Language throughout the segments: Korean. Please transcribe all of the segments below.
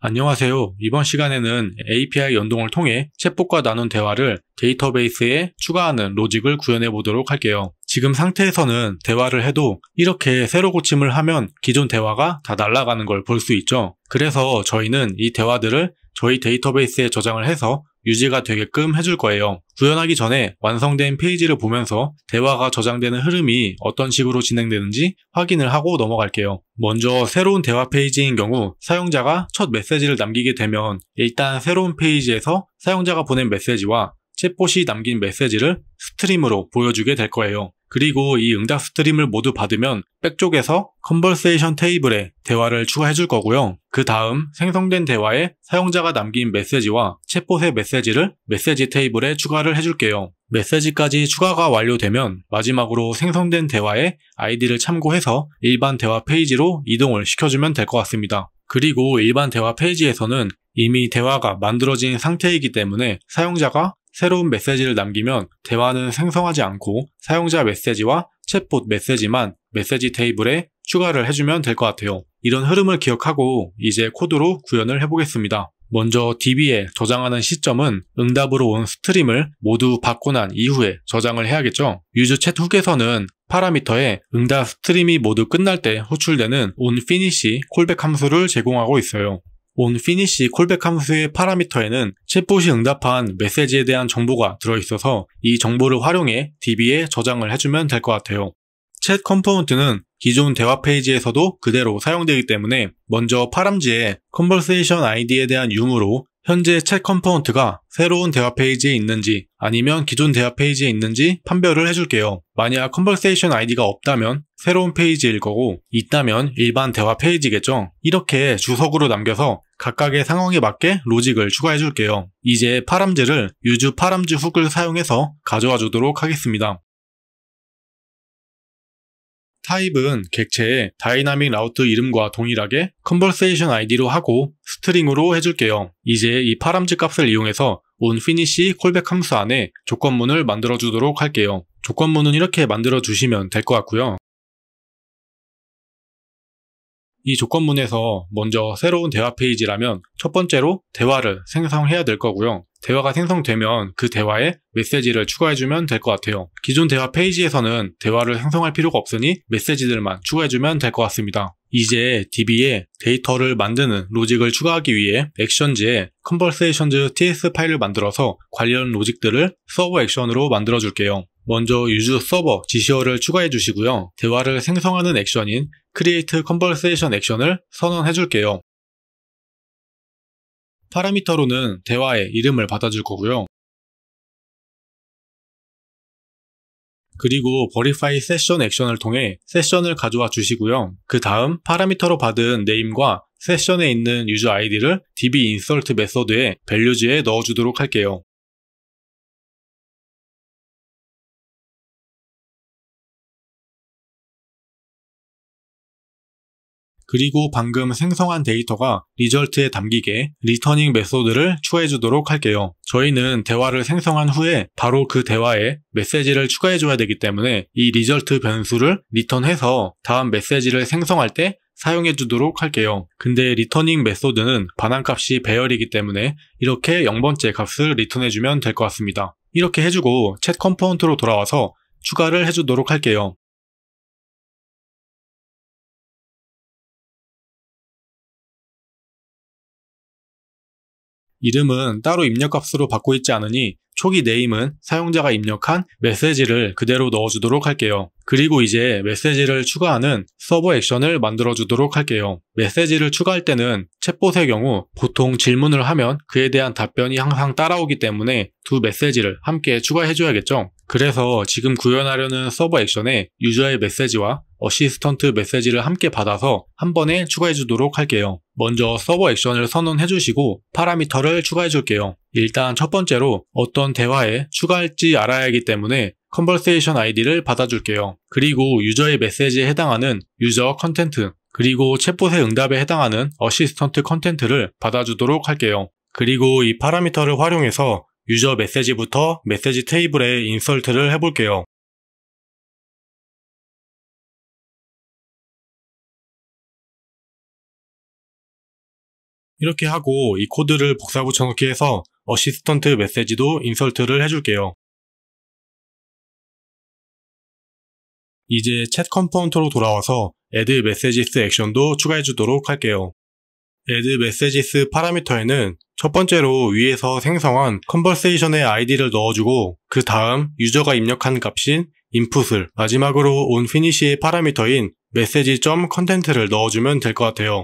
안녕하세요. 이번 시간에는 API 연동을 통해 챗봇과 나눈 대화를 데이터베이스에 추가하는 로직을 구현해 보도록 할게요. 지금 상태에서는 대화를 해도 이렇게 새로 고침을 하면 기존 대화가 다 날아가는 걸 볼 수 있죠. 그래서 저희는 이 대화들을 저희 데이터베이스에 저장을 해서 유지가 되게끔 해줄 거예요. 구현하기 전에 완성된 페이지를 보면서 대화가 저장되는 흐름이 어떤 식으로 진행되는지 확인을 하고 넘어갈게요. 먼저 새로운 대화 페이지인 경우 사용자가 첫 메시지를 남기게 되면 일단 새로운 페이지에서 사용자가 보낸 메시지와 챗봇이 남긴 메시지를 스트림으로 보여주게 될 거예요. 그리고 이 응답 스트림을 모두 받으면 백쪽에서 컨버세이션 테이블에 대화를 추가해 줄 거고요. 그 다음 생성된 대화에 사용자가 남긴 메시지와 챗봇의 메시지를 메시지 테이블에 추가를 해줄게요. 메시지까지 추가가 완료되면 마지막으로 생성된 대화의 아이디를 참고해서 일반 대화 페이지로 이동을 시켜주면 될 것 같습니다. 그리고 일반 대화 페이지에서는 이미 대화가 만들어진 상태이기 때문에 사용자가 새로운 메시지를 남기면 대화는 생성하지 않고 사용자 메시지와 챗봇 메시지만 메시지 테이블에 추가를 해주면 될 것 같아요. 이런 흐름을 기억하고 이제 코드로 구현을 해보겠습니다. 먼저 DB에 저장하는 시점은 응답으로 온 스트림을 모두 받고 난 이후에 저장을 해야겠죠. 유즈 챗 훅에서는 파라미터에 응답 스트림이 모두 끝날 때 호출되는 onFinish 콜백 함수를 제공하고 있어요. onFinish 콜백 함수의 파라미터에는 챗봇이 응답한 메시지에 대한 정보가 들어있어서 이 정보를 활용해 DB에 저장을 해주면 될 것 같아요. 챗 컴포넌트는 기존 대화 페이지에서도 그대로 사용되기 때문에 먼저 파람지에 컨버세이션 아이디에 대한 유무로 현재 챗 컴포넌트가 새로운 대화 페이지에 있는지 아니면 기존 대화 페이지에 있는지 판별을 해줄게요. 만약 컨버세이션 아이디가 없다면 새로운 페이지일 거고 있다면 일반 대화 페이지겠죠. 이렇게 주석으로 남겨서 각각의 상황에 맞게 로직을 추가해 줄게요. 이제 파람즈를 유즈 파람즈 훅을 사용해서 가져와 주도록 하겠습니다. 타입은 객체의 다이나믹 라우트 이름과 동일하게 컨버세이션 아이디로 하고 스트링으로 해줄게요. 이제 이 파람즈 값을 이용해서 onFinish 콜백 함수 안에 조건문을 만들어 주도록 할게요. 조건문은 이렇게 만들어 주시면 될 것 같고요. 이 조건문에서 먼저 새로운 대화 페이지라면 첫 번째로 대화를 생성해야 될 거고요. 대화가 생성되면 그 대화에 메시지를 추가해주면 될 것 같아요. 기존 대화 페이지에서는 대화를 생성할 필요가 없으니 메시지들만 추가해주면 될 것 같습니다. 이제 DB에 데이터를 만드는 로직을 추가하기 위해 액션즈에 conversations ts 파일을 만들어서 관련 로직들을 서버 액션으로 만들어 줄게요. 먼저 유즈 서버 지시어를 추가해 주시고요. 대화를 생성하는 액션인 create conversation 액션을 선언해 줄게요. 파라미터로는 대화의 이름을 받아줄 거고요. 그리고 verify session 액션을 통해 세션을 가져와 주시고요. 그 다음 파라미터로 받은 name과 세션에 있는 유저 아이디를 db insert 메서드의 values에 넣어주도록 할게요. 그리고 방금 생성한 데이터가 리절트에 담기게 리터닝 메소드를 추가해 주도록 할게요. 저희는 대화를 생성한 후에 바로 그 대화에 메시지를 추가해 줘야 되기 때문에 이 리절트 변수를 리턴해서 다음 메시지를 생성할 때 사용해 주도록 할게요. 근데 리터닝 메소드는 반환값이 배열이기 때문에 이렇게 0번째 값을 리턴해 주면 될 것 같습니다. 이렇게 해주고 챗 컴포넌트로 돌아와서 추가를 해주도록 할게요. 이름은 따로 입력값으로 받고 있지 않으니 초기 네임은 사용자가 입력한 메시지를 그대로 넣어주도록 할게요. 그리고 이제 메시지를 추가하는 서버 액션을 만들어주도록 할게요. 메시지를 추가할 때는 챗봇의 경우 보통 질문을 하면 그에 대한 답변이 항상 따라오기 때문에 두 메시지를 함께 추가해줘야겠죠. 그래서 지금 구현하려는 서버 액션에 유저의 메시지와 어시스턴트 메시지를 함께 받아서 한 번에 추가해주도록 할게요. 먼저 서버 액션을 선언해주시고 파라미터를 추가해줄게요. 일단 첫 번째로 어떤 대화에 추가할지 알아야 하기 때문에 컨버세이션 아이디를 받아줄게요. 그리고 유저의 메시지에 해당하는 유저 컨텐트 그리고 챗봇의 응답에 해당하는 어시스턴트 컨텐트를 받아주도록 할게요. 그리고 이 파라미터를 활용해서 유저 메시지부터 메시지 테이블에 인설트를 해볼게요. 이렇게 하고 이 코드를 복사 붙여넣기 해서 어시스턴트 메시지도 인설트를 해줄게요. 이제 챗 컴포넌트로 돌아와서 add messages 액션도 추가해주도록 할게요. add messages 파라미터에는 첫 번째로 위에서 생성한 컨버세이션의 아이디를 넣어주고 그 다음 유저가 입력한 값인 인풋을 마지막으로 onFinish의 파라미터인 message.content를 넣어주면 될 것 같아요.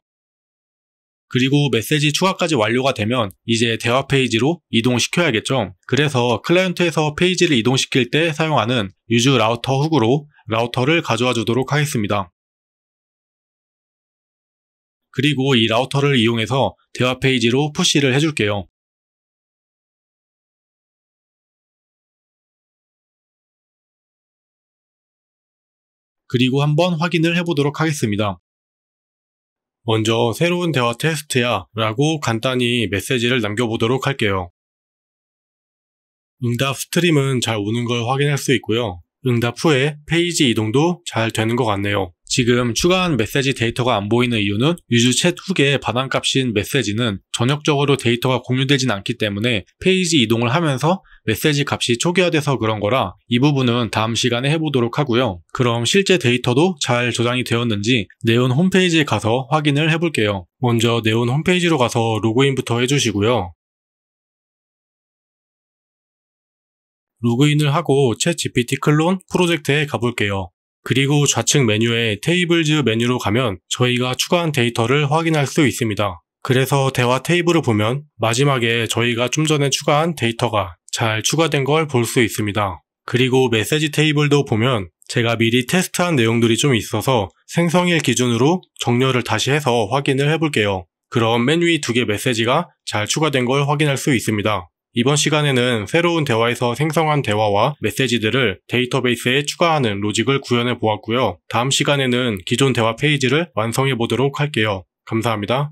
그리고 메시지 추가까지 완료가 되면 이제 대화 페이지로 이동시켜야겠죠. 그래서 클라이언트에서 페이지를 이동시킬 때 사용하는 use router 훅으로 라우터를 가져와 주도록 하겠습니다. 그리고 이 라우터를 이용해서 대화 페이지로 푸시를 해줄게요. 그리고 한번 확인을 해보도록 하겠습니다. 먼저 새로운 대화 테스트야 라고 간단히 메시지를 남겨보도록 할게요. 응답 스트림은 잘 오는 걸 확인할 수 있고요. 응답 후에 페이지 이동도 잘 되는 것 같네요. 지금 추가한 메시지 데이터가 안 보이는 이유는 유즈 챗 훅의 반환값인 메시지는 전역적으로 데이터가 공유되진 않기 때문에 페이지 이동을 하면서 메시지 값이 초기화돼서 그런 거라 이 부분은 다음 시간에 해보도록 하고요. 그럼 실제 데이터도 잘 저장이 되었는지 네온 홈페이지에 가서 확인을 해볼게요. 먼저 네온 홈페이지로 가서 로그인부터 해주시고요. 로그인을 하고 챗 GPT 클론 프로젝트에 가볼게요. 그리고 좌측 메뉴에 테이블즈 메뉴로 가면 저희가 추가한 데이터를 확인할 수 있습니다. 그래서 대화 테이블을 보면 마지막에 저희가 좀 전에 추가한 데이터가 잘 추가된 걸 볼 수 있습니다. 그리고 메시지 테이블도 보면 제가 미리 테스트한 내용들이 좀 있어서 생성일 기준으로 정렬을 다시 해서 확인을 해볼게요. 그럼 맨 위 2개 메시지가 잘 추가된 걸 확인할 수 있습니다. 이번 시간에는 새로운 대화에서 생성한 대화와 메시지들을 데이터베이스에 추가하는 로직을 구현해 보았고요. 다음 시간에는 기존 대화 페이지를 완성해 보도록 할게요. 감사합니다.